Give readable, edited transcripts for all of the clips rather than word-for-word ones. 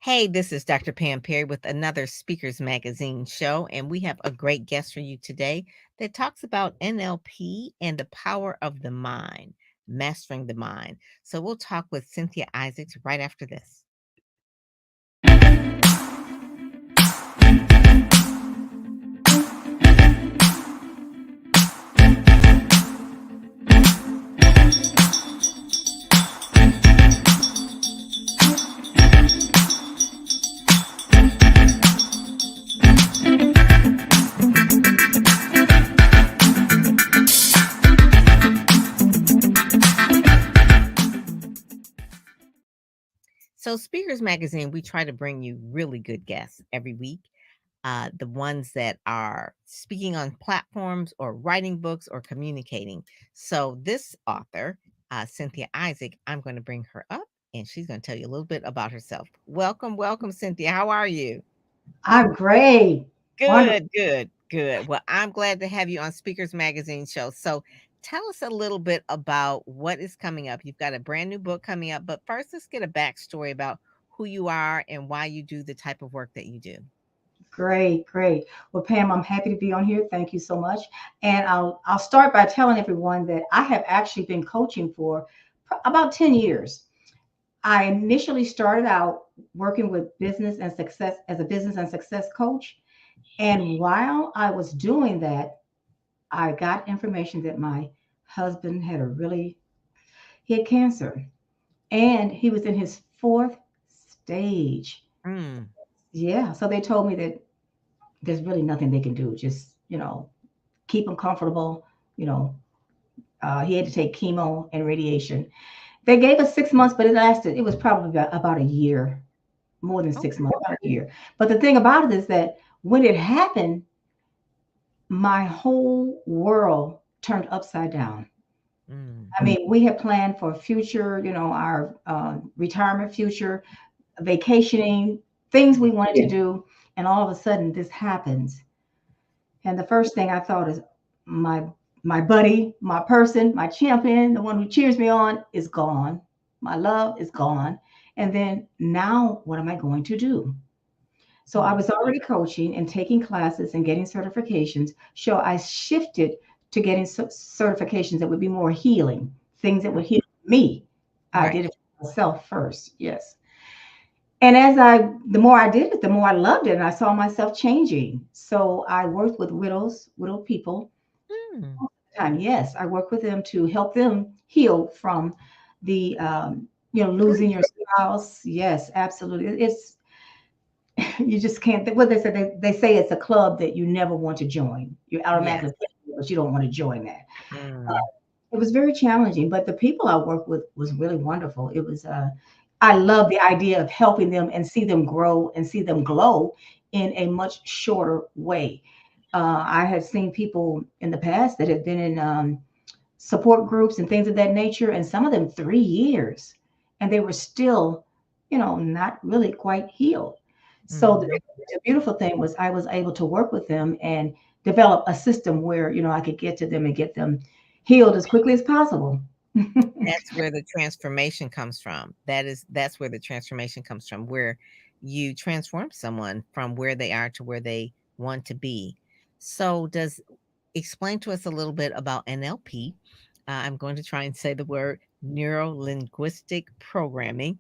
Hey, this is Dr. Pam Perry with another Speakers Magazine show, and we have a great guest for you today that talks about NLP and the power of the mind, mastering the mind. So we'll talk with Cynthia Isaacs right after this. So, Speakers Magazine, we try to bring you really good guests every week. The ones that are speaking on platforms or writing books or communicating. So, this author, Cynthia Isaac, I'm going to bring her up and she's going to tell you a little bit about herself. Welcome, welcome, Cynthia. How are you? I'm great. Wonderful. Good, good, good. Well, I'm glad to have you on Speakers Magazine show. So, tell us a little bit about what is coming up. You've got a brand new book coming up, but first, let's get a backstory about who you are and why you do the type of work that you do. Great, great. Well, Pam, I'm happy to be on here. Thank you so much. And I'll start by telling everyone that I have actually been coaching for about 10 years. I initially started out working with business and success as a business and success coach. And while I was doing that, I got information that my husband had he had cancer and he was in his fourth stage. Mm, Yeah. So they told me that there's really nothing they can do. Just, keep him comfortable. You know, he had to take chemo and radiation. They gave us 6 months, but it was probably about a year, more than six okay. months, about a year. But the thing about it is that when it happened, my whole world turned upside down. Mm, I mean, we had planned for future, our retirement future, vacationing, things we wanted to do. And all of a sudden, this happens. And the first thing I thought is my my buddy, my person, my champion, the one who cheers me on is gone. My love is gone. And then now what am I going to do? So I mm, was already coaching and taking classes and getting certifications. So I shifted to getting certifications that would be more healing, things that would heal me. I right. did it for myself first. Yes. And the more I did it, the more I loved it, and I saw myself changing. So I worked with widowed people. Mm, Yes, I work with them to help them heal from the, losing grief. your spouse. Yes, absolutely. It's you just can't. What they say, they say it's a club that you never want to join. You Yes. automatically, but you don't want to join that. Mm, It was very challenging, but the people I worked with was really wonderful. I love the idea of helping them and see them grow and see them glow in a much shorter way. I had seen people in the past that have been in support groups and things of that nature, and some of them 3 years, and they were still, not really quite healed. So mm. the beautiful thing was I was able to work with them and develop a system where I could get to them and get them healed as quickly as possible. That's where the transformation comes from. That's where the transformation comes from, where you transform someone from where they are to where they want to be. So, does explain to us a little bit about NLP. I'm going to try and say the word neuro-linguistic programming,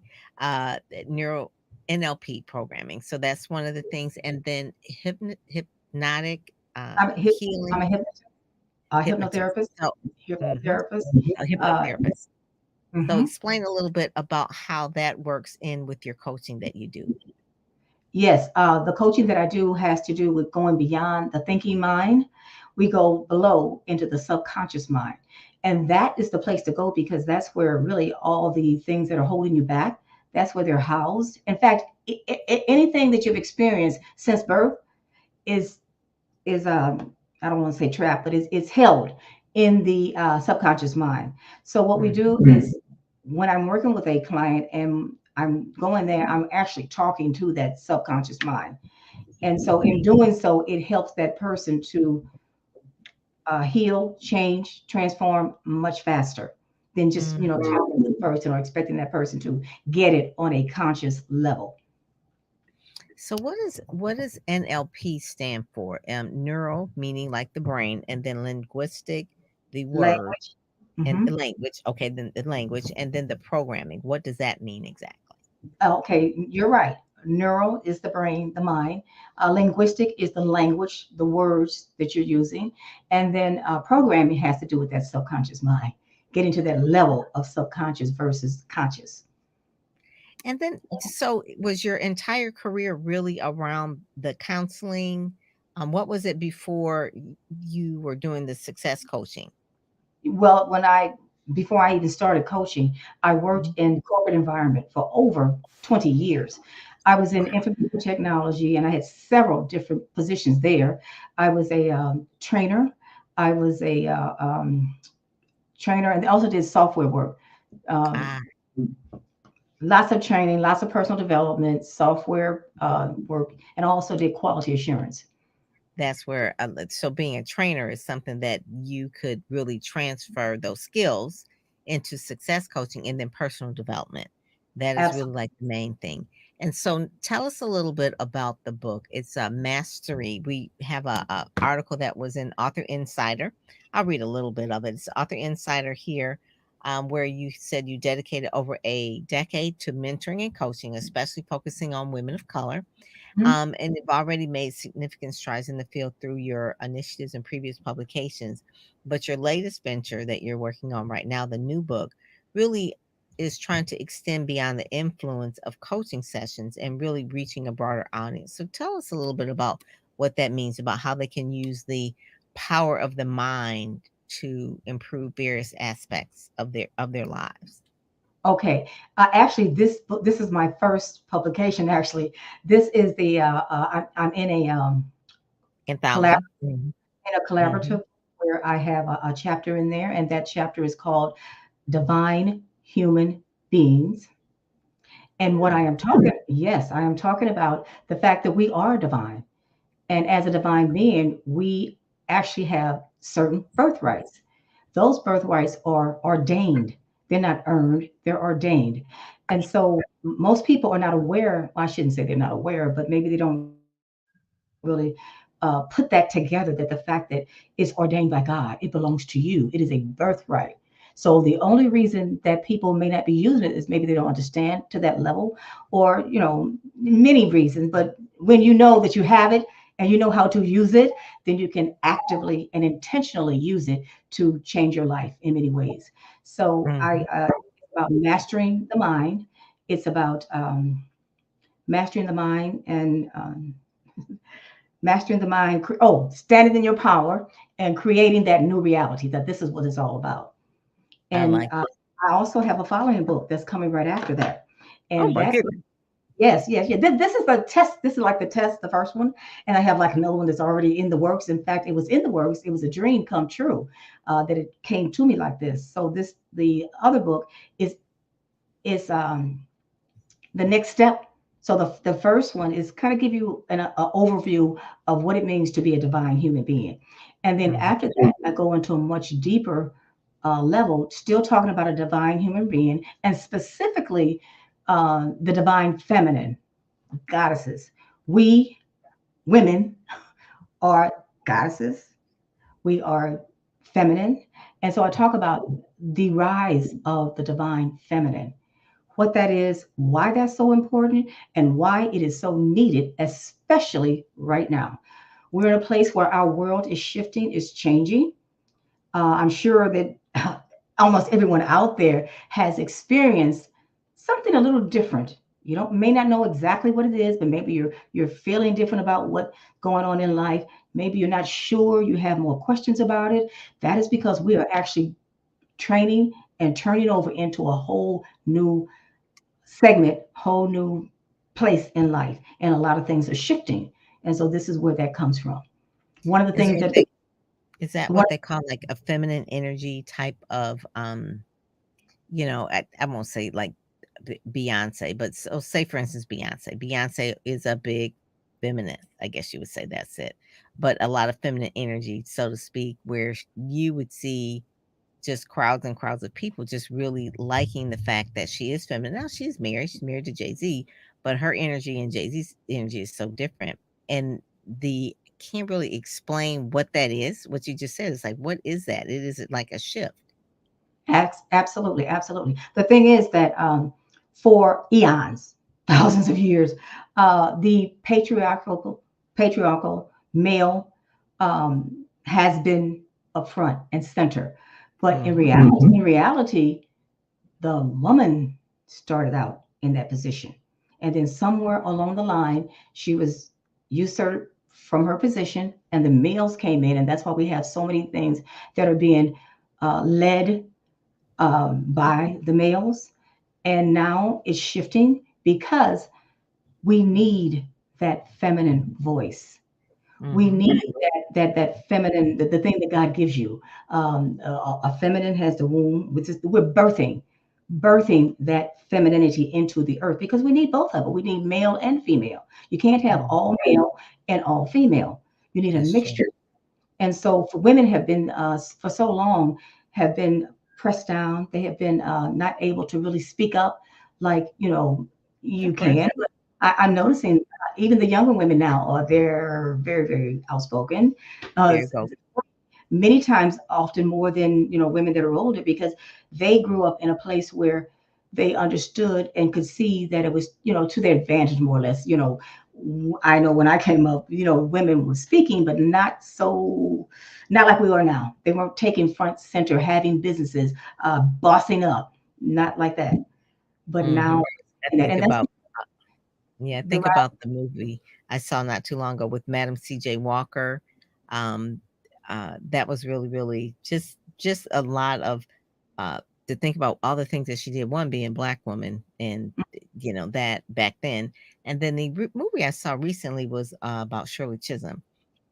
neuro NLP programming. So that's one of the things, and then hypnotic I'm a, hyp- I'm healing a, hypnotist. hypnotherapist. So, mhm, Hypnotherapist. a Uh, hypnotherapist. So mhm. explain a little bit about how that works in with your coaching that you do. Yes, the coaching that I do has to do with going beyond the thinking mind. We go below into the subconscious mind. And that is the place to go because that's where really all the things that are holding you back, that's where they're housed. In fact, anything that you've experienced since birth is I don't want to say trapped, but it's held in the subconscious mind. So what we Mm, do is when I'm working with a client and I'm going there, I'm actually talking to that subconscious mind. And so in doing so, it helps that person to heal, change, transform much faster than just, mm. talking to the person or expecting that person to get it on a conscious level. So what does NLP stand for? Neural meaning like the brain, and then linguistic, the word, Language. and Hmm. the language. Okay, then the language, and then the programming. What does that mean exactly? Okay, you're right. Neural is the brain, the mind. Linguistic is the language, the words that you're using. And then programming has to do with that subconscious mind, getting to that level of subconscious versus conscious. And then, so was your entire career really around the counseling? What was it before you were doing the success coaching? Well, before I even started coaching, I worked Mhm. in corporate environment for over 20 years. I was in information technology and I had several different positions there. I was a trainer. I was a trainer and also did software work. Um, Ah, Lots of training, lots of personal development, software work, and also did quality assurance. that's where, so being a trainer is something that you could really transfer those skills into success coaching and then personal development. That is really Absolutely. like the main thing. And so tell us a little bit about the book. It's a mastery. We have a article that was in Author Insider. I'll read a little bit of it. It's Author Insider here, where you said you dedicated over a decade to mentoring and coaching, especially focusing on women of color. Mhm. And they've already made significant strides in the field through your initiatives and previous publications. But your latest venture that you're working on right now, the new book, really is trying to extend beyond the influence of coaching sessions and really reaching a broader audience. So tell us a little bit about what that means, about how they can use the power of the mind to improve various aspects of their lives. Okay. Actually, this is my first publication. Actually, this is the I'm in a collab Anthology. Hmm. in a Hmm. collaborative where I have a chapter in there, and that chapter is called Divine Human Beings. And what I am talking, yes, I am talking about the fact that we are divine. And as a divine being, we actually have certain birthrights. Those birthrights are ordained. They're not earned, they're ordained. And so most people are not aware, well, I shouldn't say they're not aware, but maybe they don't really put that together that the fact that it's ordained by God, it belongs to you. It is a birthright. So the only reason that people may not be using it is maybe they don't understand to that level, or many reasons. But when you know that you have it and you know how to use it, then you can actively and intentionally use it to change your life in many ways. So Hmm. it's about mastering the mind. It's about mastering the mind and mastering the mind. Standing in your power and creating that new reality. That this is what it's all about. I And like I also have a following book that's coming right after that. Oh And my that, goodness. yes, yes, yeah. This is the test. This is like the test, the first one. And I have like another one that's already in the works. In fact, it was in the works. It was a dream come true that it came to me like this. So the other book is is the next step. So the first one is kind of give you an overview of what it means to be a divine human being. And then Mhm. after that, I go into a much deeper level, still talking about a divine human being and specifically the divine feminine goddesses. We women are goddesses. We are feminine. And so I talk about the rise of the divine feminine, what that is, why that's so important, and why it is so needed, especially right now. We're in a place where our world is shifting, is changing. I'm sure that almost everyone out there has experienced something a little different. You don't may not know exactly what it is, but maybe you're feeling different about what's going on in life. Maybe you're not sure, you have more questions about it. That is because we are actually training and turning over into a whole new segment, whole new place in life. And a lot of things are shifting. And so this is where that comes from. One of the Is things what that they is that one what they call like a feminine energy type of I won't say like Beyonce, but so say for instance Beyonce. Beyonce is a big feminist, I guess you would say that's it. But a lot of feminine energy, so to speak, where you would see just crowds and crowds of people just really liking the fact that she is feminine. Now she's married to Jay-Z, but her energy and Jay-Z's energy is so different. And the can't really explain what that is. What you just said is like, what is that? It is like a shift. Absolutely, absolutely. The thing is that for eons, thousands of years, the patriarchal male has been up front and center. But Hmm. in reality, the woman started out in that position. And then somewhere along the line, she was usurped from her position, and the males came in. And that's why we have so many things that are being led by the males. And now it's shifting because we need that feminine voice. We Hmm. need that feminine, the thing that God gives you. A feminine has the womb, which is we're birthing that femininity into the earth because we need both of it. We need male and female. You can't have Hmm. all male and all female. You need a That's true. mixture. And so for women have been for so long have been pressed down. They have been not able to really speak up like you Of course. can. But I'm noticing even the younger women now are they're very very outspoken. Uh, Very vocal. Many times often more than women that are older because they grew up in a place where they understood and could see that it was to their advantage more or less. I know when I came up women were speaking but not like we are now. They weren't taking front center having businesses, bossing up, not like that. But Hmm. now I and think that's about Yeah, the think right. about the movie I saw not too long ago with Madam C.J. Walker. Um, that was really, really just a lot of uh, to think about all the things that she did. One being Black woman, and that back then, and then the movie I saw recently was about Shirley Chisholm,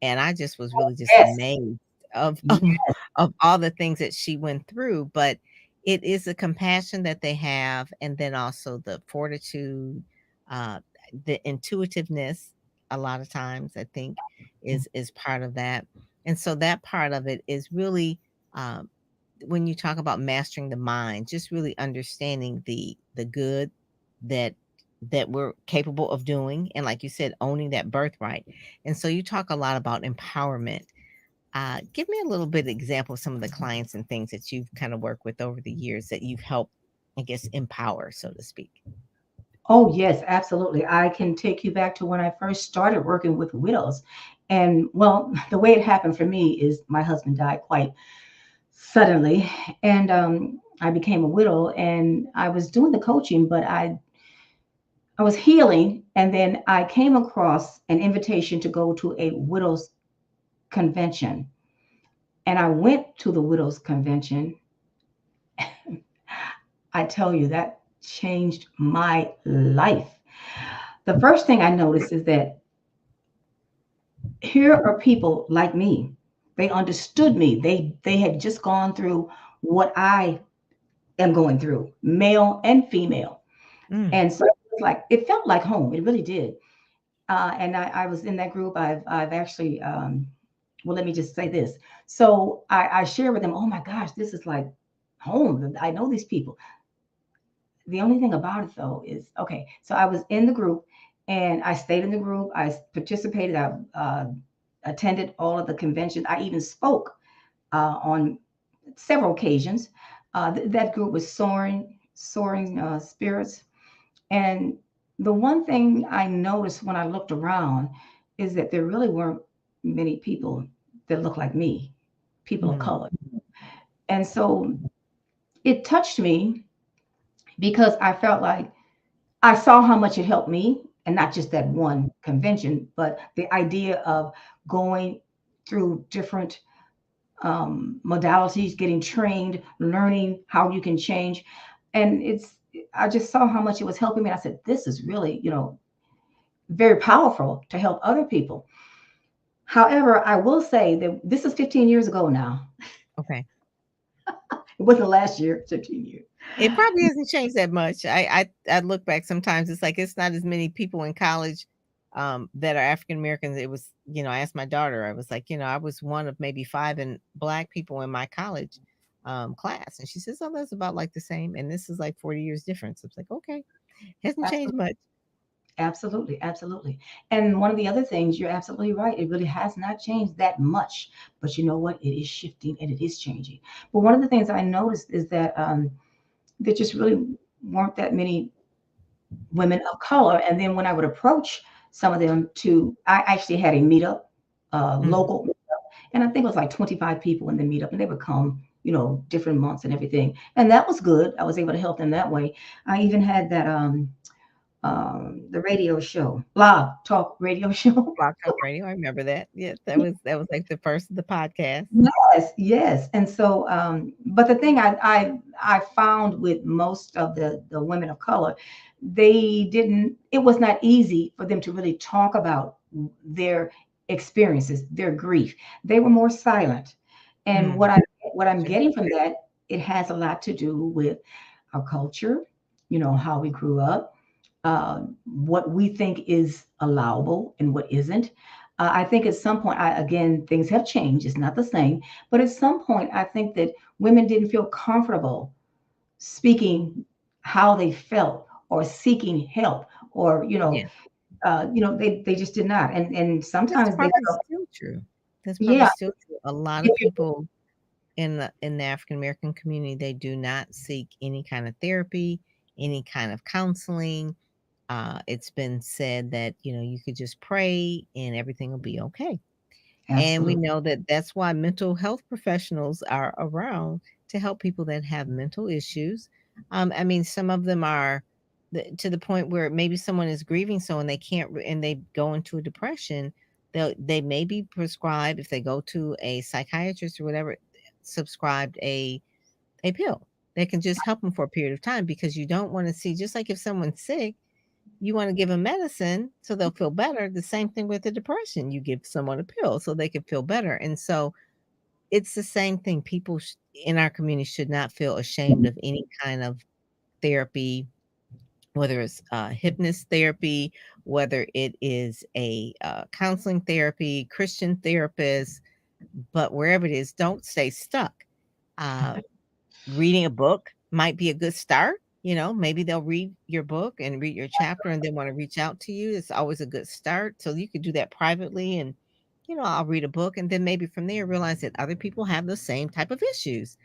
and I just was really just Yes, amazed of yes. of all the things that she went through. But it is the compassion that they have, and then also the fortitude. Uh, the intuitiveness a lot of times I think is part of that. And so that part of it is really um, when you talk about mastering the mind, just really understanding the good that we're capable of doing, and like you said, owning that birthright. And so you talk a lot about empowerment. Give me a little bit of example of some of the clients and things that you've kind of worked with over the years that you've helped, I guess, empower, so to speak. Oh, yes, absolutely. I can take you back to when I first started working with widows. And well, the way it happened for me is my husband died quite suddenly. And I became a widow and I was doing the coaching, but I was healing. And then I came across an invitation to go to a widows convention. And I went to the widows convention. I tell you, that changed my life. The first thing I noticed is that here are people like me. They understood me. They had just gone through what I am going through, male and female. Mm, And so it felt like home. It really did. And I was in that group. I've actually well, let me just say this. So I share with them, oh my gosh, this is like home. I know these people. The only thing about it though is okay. So I was in the group and I stayed in the group. I participated. I attended all of the conventions. I even spoke on several occasions. That group was soaring spirits. And the one thing I noticed when I looked around is that there really weren't many people that looked like me, people of mm, color. And so it touched me because I felt like I saw how much it helped me, and not just that one convention, but the idea of going through different modalities, getting trained, learning how you can change. And I just saw how much it was helping me. I said, this is really, very powerful to help other people. However, I will say that this is 15 years ago now. okay. It wasn't last year, 15 years. It probably hasn't changed that much. I look back sometimes, it's like it's not as many people in college, that are African Americans. It was, I asked my daughter, I was like, I was one of maybe 5 and Black people in my college, class, and she says, "Oh, that's about like the same," and this is like 40 years difference. It's like, "Okay, hasn't changed Absolutely. much." Absolutely, absolutely. And one of the other things, you're absolutely right. It really has not changed that much, but you know what? It is shifting and it is changing. But one of the things I noticed is that there just really weren't that many women of color. And then when I would approach some of them to, I actually had a meetup, Mhm. local, and I think it was like 25 people in the meetup, and they would come, different months and everything. And that was good. I was able to help them that way. I even had that the radio show, blog talk radio show. Blog Talk Radio, I remember that. Yes, that was like the first of the podcast. Yes, yes. And so, but the thing I found with most of the women of color, they didn't. It was not easy for them to really talk about their experiences, their grief. They were more silent. And Mm, what I'm sure. getting from that, it has a lot to do with our culture, how we grew up, what we think is allowable and what isn't. I think at some point, again, things have changed. It's not the same, but at some point, I think that women didn't feel comfortable speaking how they felt or seeking help, or Yeah. they just did not. And That's sometimes they probably felt, still true. That's probably yeah, still true. A lot of people in the African American community, they do not seek any kind of therapy, any kind of counseling. It's been said that, you could just pray and everything will be okay. And we absolutely, know that that's why mental health professionals are around to help people that have mental issues. I mean, some of them are to the point where maybe someone is grieving someone they can't, and they go into a depression. They may be prescribed, if they go to a psychiatrist or whatever, subscribed a pill that can just help them for a period of time, because you don't want to see, just like if someone's sick, you want to give them medicine so they'll feel better. The same thing with the depression. You give someone a pill so they can feel better. And so it's the same thing. People in our community should not feel ashamed of any kind of therapy, whether it's hypnotherapy, whether it is a counseling therapy, Christian therapist, but wherever it is, don't stay stuck. Uh, Reading a book might be a good start. Maybe they'll read your book and read your chapter and then want to reach out to you. It's always a good start. So you could do that privately, and I'll read a book, and then maybe from there realize that other people have the same type of issues.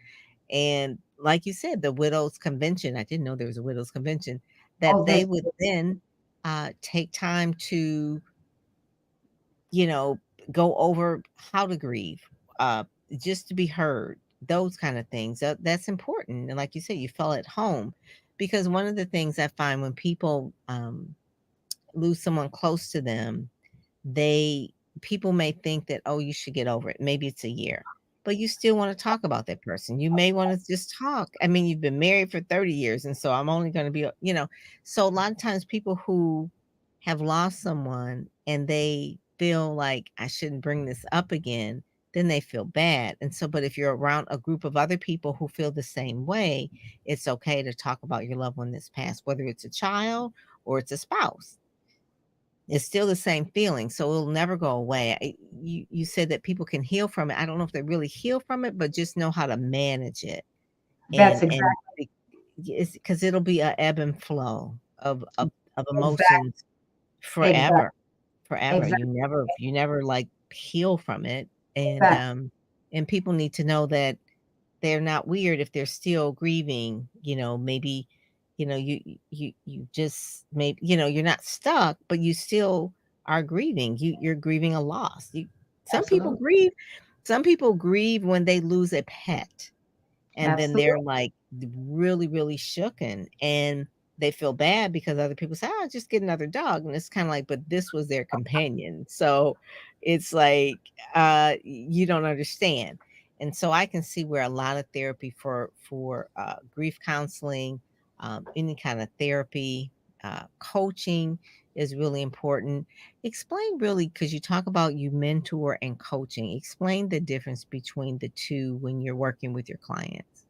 And like you said, the widows convention, I didn't know there was a widows convention, that oh, they there's would then take time to you know, go over how to grieve, uh, just to be heard, those kind of things. That's important. And like you said, you felt at home, because one of the things I find when people lose someone close to them, they people may think that, oh, you should get over it. Maybe it's a year, but you still want to talk about that person. You may want to just talk. I mean, you've been married for 30 years, and so I'm only going to be, so a lot of times people who have lost someone and they feel like I shouldn't bring this up again, then they feel bad. And so, but if you're around a group of other people who feel the same way, it's okay to talk about your loved one that's passed, whether it's a child or it's a spouse. It's still the same feeling, so it'll never go away. You said that people can heal from it. I don't know if they really heal from it, but just know how to manage it, that's and exactly it's because it'll be a ebb and flow of exactly emotions exactly forever, forever. exactly You never like heal from it, exactly. and people need to know that they're not weird if they're still grieving. Maybe, you just maybe, you're not stuck, but you still are grieving. You're grieving a loss. Some people Absolutely, grieve. Some people grieve when they lose a pet, and then they're absolutely, like really, really shooken, and they feel bad because other people say, "Oh, just get another dog," and it's kind of like, but this was their companion, so it's like you don't understand. And so I can see where a lot of therapy for grief counseling, any kind of therapy, coaching is really important. Explain, really, because you talk about you mentor and coaching. Explain the difference between the two when you're working with your clients.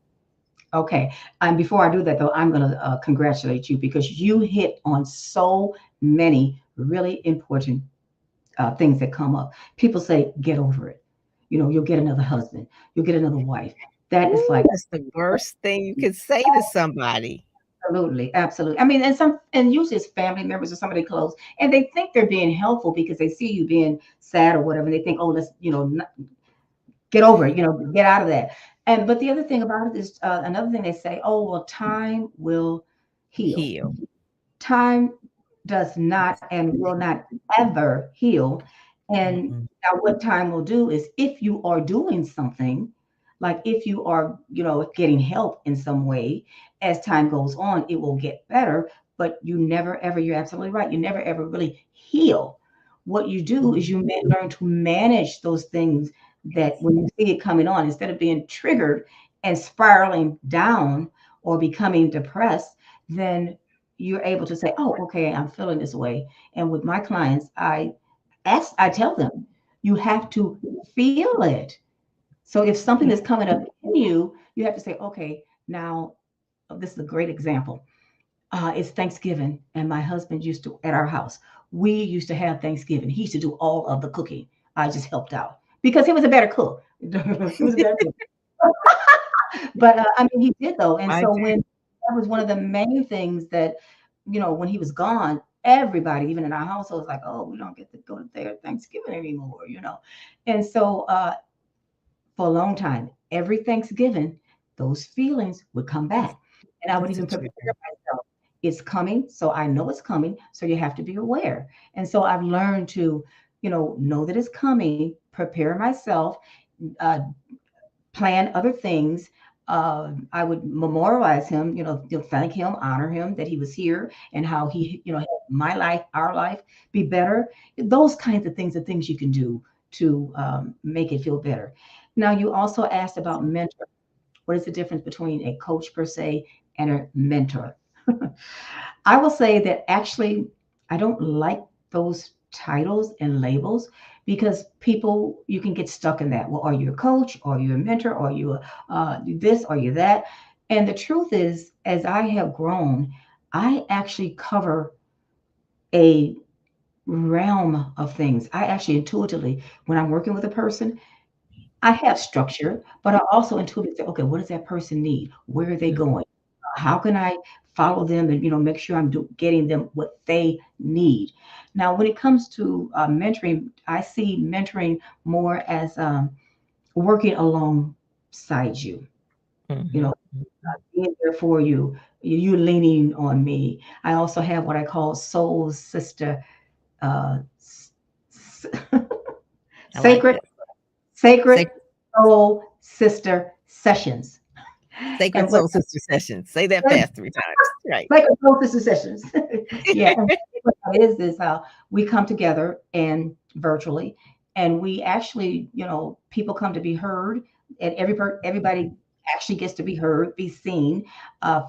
okay. And before I do that, though, I'm going to congratulate you because you hit on so many really important things that come up. People say, get over it. You'll get another husband, you'll get another wife. That is Ooh, like that's the worst thing you could say to somebody. Absolutely, absolutely. I mean, and usually it's family members or somebody close, and they think they're being helpful because they see you being sad or whatever. And they think, oh, let's get over it, get out of that. And but the other thing about it is another thing they say, oh, well, time will heal. Heal. Time does not and will not ever heal. And Mm-mm. now what time will do is if you are doing something, like if you are, getting help in some way, as time goes on, it will get better. But you never ever, you're absolutely right, you never ever really heal. What you do is you learn to manage those things that when you see it coming on, instead of being triggered and spiraling down or becoming depressed, then you're able to say, "Oh, okay, I'm feeling this way." And with my clients, I tell them, you have to feel it. So if something is coming up in you, you have to say, "Okay, now this is a great example. It's Thanksgiving, and my husband used to at our house. We used to have Thanksgiving. He used to do all of the cooking. I just helped out because he was a better cook. He was a better cook. But I mean, he did though. And I so do. when that was one of the main things that, when he was gone, everybody, even in our household, was like, "Oh, we don't get to go to their Thanksgiving anymore." And so for a long time, every Thanksgiving, those feelings would come It's back, and I would it's a even prepare trigger. myself. It's coming, so I know it's coming. So you have to be aware. And so I've learned to, know that it's coming, prepare myself, uh, plan other things. I would memorialize him, thank him, honor him that he was here and how he, helped my life, our life be better. Those kinds of things are things you can do to make it feel better. Now, you also asked about mentor. What is the difference between a coach per se and a mentor? I will say that actually, I don't like those titles and labels because people, you can get stuck in that. Well, are you a coach? Are you a mentor? Are you this? Are you that? And the truth is, as I have grown, I actually cover a realm of things. I actually intuitively, when I'm working with a person, I have structure, but I also intuitively say, okay, what does that person need? Where are they Mm. going? How can I follow them and make sure I'm getting them what they need? Now, when it comes to mentoring, I see mentoring more as working alongside you. You know, Mhm. Mhm. being there for you. You leaning on me. I also have what I call soul sister, uh, s- s- I like sacred that. sacred Sacred soul sister sessions. Sacred And what Soul Sister Sessions. Say that fast 3 times. Right. sacred soul sister sessions. Yeah. And what that is we come together and virtually, and we actually, people come to be heard, and everybody actually gets to be heard, be seen,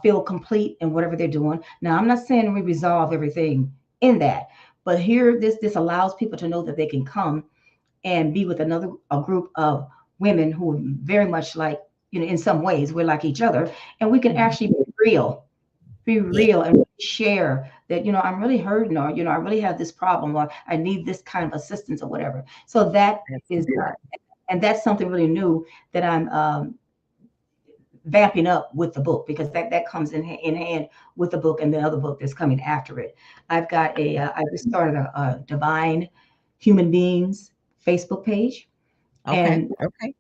feel complete in whatever they're doing. Now, I'm not saying we resolve everything in that, but here this allows people to know that they can come and be with a group of women who are very much like, in some ways we're like each other, and we can Mhm. actually be Yeah, real and share that, I'm really hurting, or I really have this problem, or I need this kind of assistance or whatever. So that that's is important. and that's something really new that I'm vamping up with the book, because that comes in hand with the book and the other book that's coming after it. I just started a divine human beings Facebook page, Okay, and okay.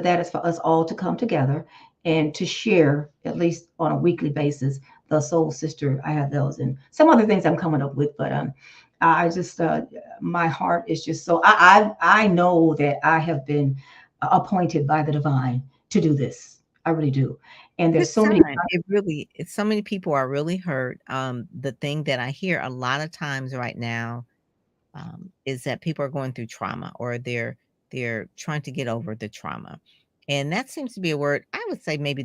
that is for us all to come together and to share, at least on a weekly basis, the soul sister. I have those and some other things I'm coming up with, but I just my heart is just so I know that I have been appointed by the divine to do this. I really do. And there's It's so many. time. It's so many people are really hurt. The thing that I hear a lot of times right now, is that people are going through trauma or they're trying to get over the trauma. And that seems to be a word, I would say maybe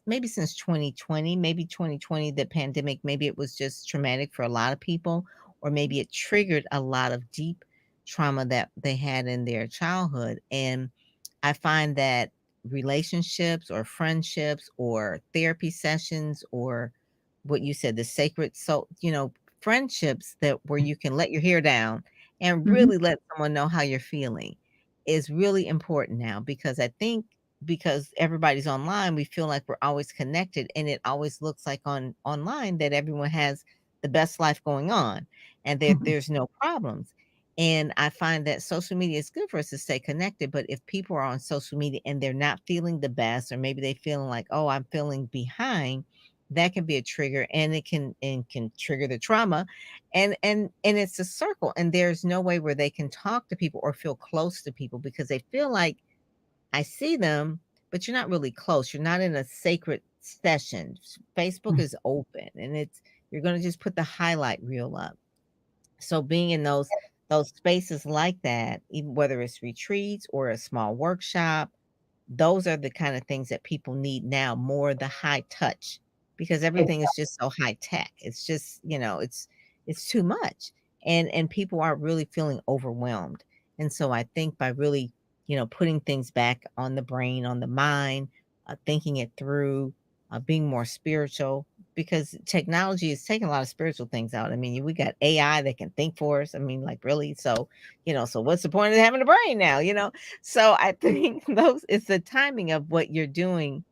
maybe since 2020, maybe 2020, the pandemic, maybe it was just traumatic for a lot of people, or maybe it triggered a lot of deep trauma that they had in their childhood. And I find that relationships or friendships or therapy sessions or what you said, the sacred soul, friendships that where you can let your hair down and Mhm. really let someone know how you're feeling is really important now because I think because everybody's online, we feel like we're always connected, and it always looks like online that everyone has the best life going on, and Mhm. there's no problems. And I find that social media is good for us to stay connected, but if people are on social media and they're not feeling the best, or maybe they feeling like, oh, I'm feeling behind, that can be a trigger, and it can trigger the trauma, and it's a circle, and there's no way where they can talk to people or feel close to people because they feel like, I see them, but you're not really close. You're not in a sacred session. Facebook is open, and it's, you're going to just put the highlight reel up. So being in those spaces like that, even whether it's retreats or a small workshop, those are the kind of things that people need now, more the high touch, because everything is just so high tech. It's just, it's too much. And people are really feeling overwhelmed. And so I think by really, putting things back on the brain, on the mind, thinking it through, being more spiritual, because technology is taking a lot of spiritual things out. I mean, we got AI that can think for us. I mean, like, really? So, so what's the point of having a brain now, So I think those, it's the timing of what you're doing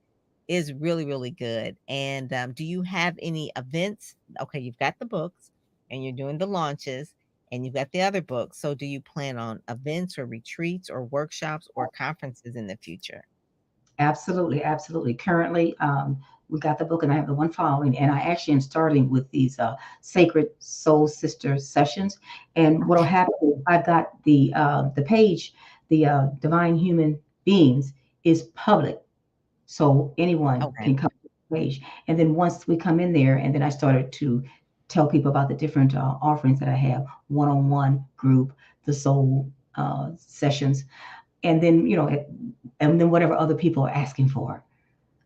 is really, really good. And do you have any events? Okay, you've got the books and you're doing the launches and you've got the other books. So do you plan on events or retreats or workshops or conferences in the future? Absolutely, absolutely. Currently, we got the book, and I have the one following, and I actually am starting with these Sacred Soul Sister sessions. And what'll happen is I've got the page, the Divine Human Beings is public, so anyone Okay. can come to the page. And then once we come in there, and then I started to tell people about the different offerings that I have: one-on-one, group, the soul sessions, and then and then whatever other people are asking for.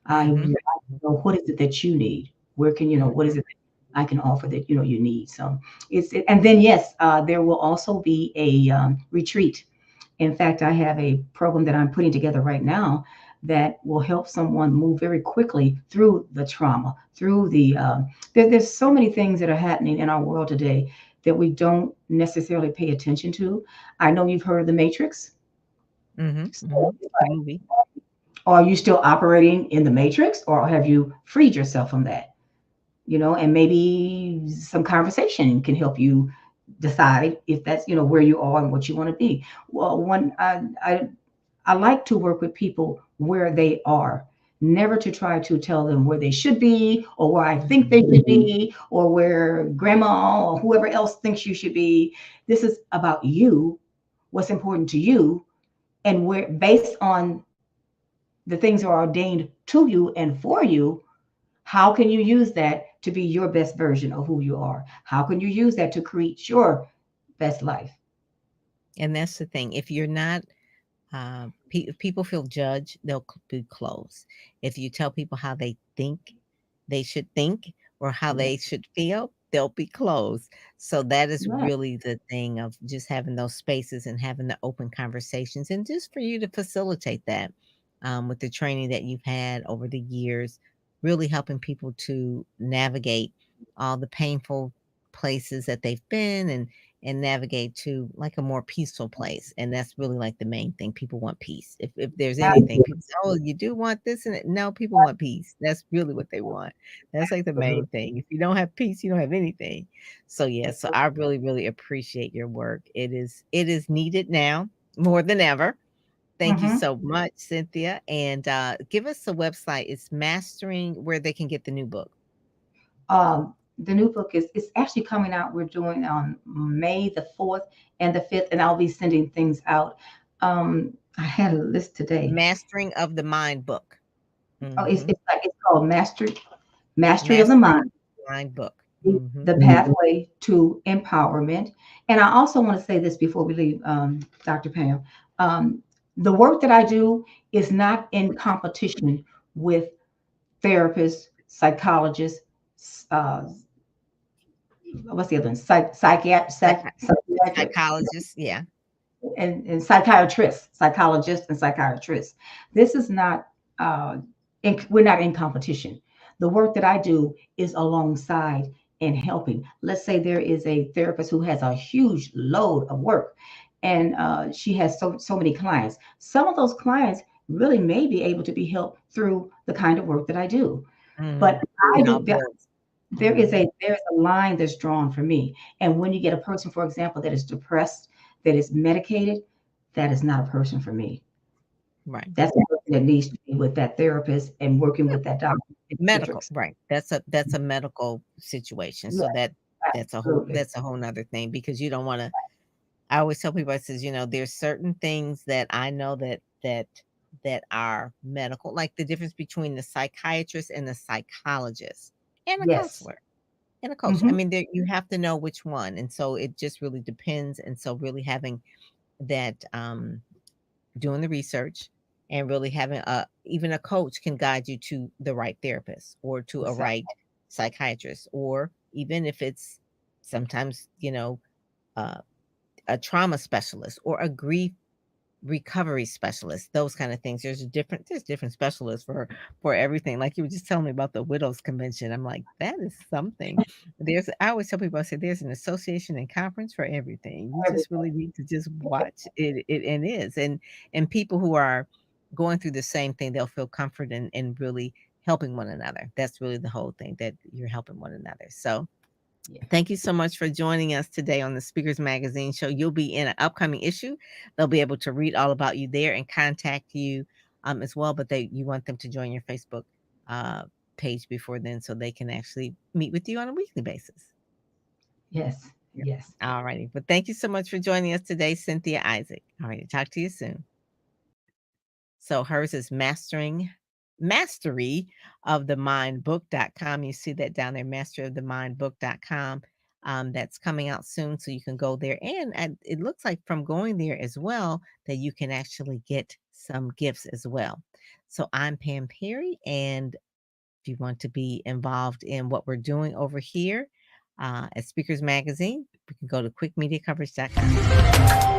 I would Mm-hmm. like to know, what is it that you need? Where can what is Mm-hmm. it that I can offer that you need? So and then yes, there will also be a retreat. In fact, I have a program that I'm putting together right now that will help someone move very quickly through the trauma, through there's so many things that are happening in our world today that we don't necessarily pay attention to. I know you've heard of the Matrix. Mm-hmm. Mm-hmm. So, The movie. are you still operating in the matrix, or have you freed yourself from that? And maybe some conversation can help you decide if that's where you are and what you want to be. Well, one I like to work with people where they are, never to try to tell them where they should be, or where I think they should be, or where grandma or whoever else thinks you should be. This is about you, what's important to you, and where, based on the things are ordained to you and for you, how can you use that to be your best version of who you are? How can you use that to create your best life? And that's the thing. If you're not, if people feel judged, they'll be closed. If you tell people how they should think, or how Yeah. they should feel, they'll be closed. So that is Yeah. really the thing of just having those spaces and having the open conversations, and just for you to facilitate that, with the training that you've had over the years, really helping people to navigate all the painful places that they've been, and navigate to like a more peaceful place. And that's really like the main thing. People want peace. If there's anything, people say, "Oh, you do want this," and no, people want peace. That's really what they want. That's like the main Absolutely. thing. If you don't have peace, you don't have anything. So yeah, so I really, really appreciate your work. It is needed now more than ever. Thank you Mm-hmm. so much, Cynthia. And give us the website. It's mastering, where they can get the new book. The new book is actually coming out. We're doing on May the 4th and the 5th, and I'll be sending things out. I had a list today. Mastering of the Mind book. Oh, it's Hmm. it's like it's called Mastery of the Mastering Mind, of the Mind book. Hmm. the pathway to empowerment. And I also want to say this before we leave, Dr. Pam. Um, the work that I do is not in competition with therapists, psychologists, uh, what's the other one? Psychiatric, Psychologist, yeah. and psychiatrists, psychologists, and psychiatrists. This is not, we're not in competition. The work that I do is alongside and helping. Let's say there is a therapist who has a huge load of work, and she has so many clients. Some of those clients really may be able to be helped through the kind of work that I do. But Mhm. I It all do builds. a Mhm. there's a line that's drawn for me. And when you get a person, for example, that is depressed, that is medicated, that is not a person for me. Right. That's a person that needs to be with that therapist and working Yeah. with that doctor, Medical, pediatrics. right. That's a medical situation. Yes, So absolutely. that's a whole nother thing because you don't wanna I always tell people, I says, there's certain things that I know that are medical, like the difference between the psychiatrist and the psychologist and a Yes. counselor and a coach. I Hmm. mean, there you have to know which one. And so it just really depends. And so really having that doing the research and really having a even a coach can guide you to the right therapist or to a Exactly. right psychiatrist, or even if it's sometimes, uh, a trauma specialist or a grief recovery specialist, those kind of things. There's different specialists for everything. Like you were just telling me about the widows convention. I'm like, that is something. I always tell people, I say there's an association and conference for everything. You just Everything. really need to just watch it and is. And people who are going through the same thing, they'll feel comfort and really helping one another. That's really the whole thing, that you're helping one another. So Yeah. thank you so much for joining us today on the Speakers Magazine show. You'll be in an upcoming issue. They'll be able to read all about you there and contact you as well. But you want them to join your Facebook uh, page before then, so they can actually meet with you on a weekly basis. Yes. Yep. Yes. All righty. But thank you so much for joining us today, Cynthia Isaac. All right. Talk to you soon. So hers is mastery of the mind book.com. You see that down there, mastery of the mind book.com. That's coming out soon. So you can go there. And it looks like from going there as well, that you can actually get some gifts as well. So I'm Pam Perry. And if you want to be involved in what we're doing over here at Speakers Magazine, we can go to quickmediacoverage.com.